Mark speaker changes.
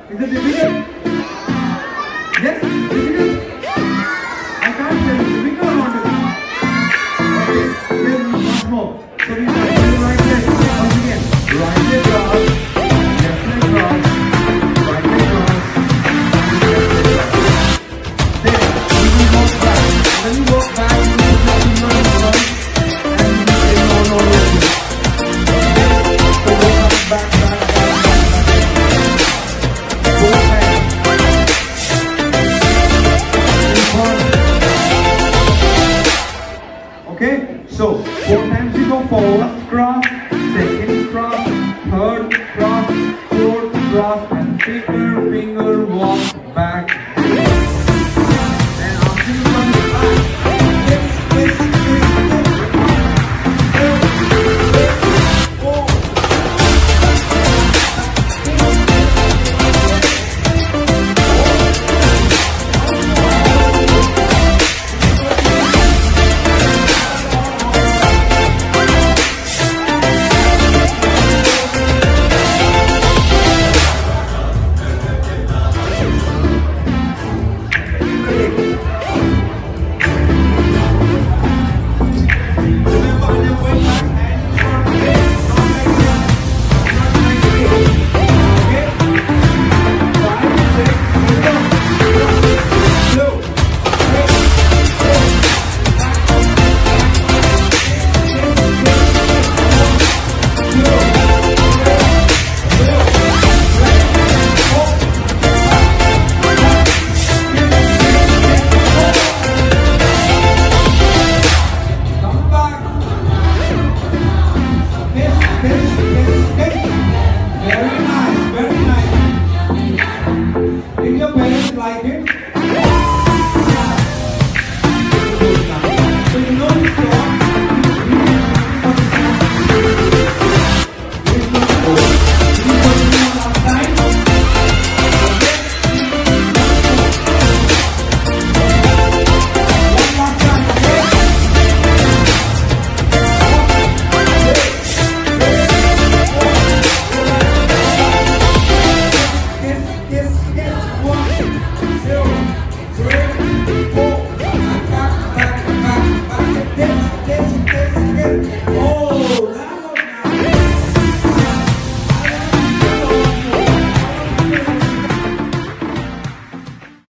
Speaker 1: Is it difficult? Yes? Difficult? I can't tell you. Difficult or not difficult? Okay, here's once more. So we start with the right leg. Once again. Right leg cross, left leg cross, right leg cross, left leg cross. Then you will walk back. When you walk back, you will put your finger in front and you will say no, no, no. So walk back, back, back. Okay, so 4 times you go forward, cross, 6.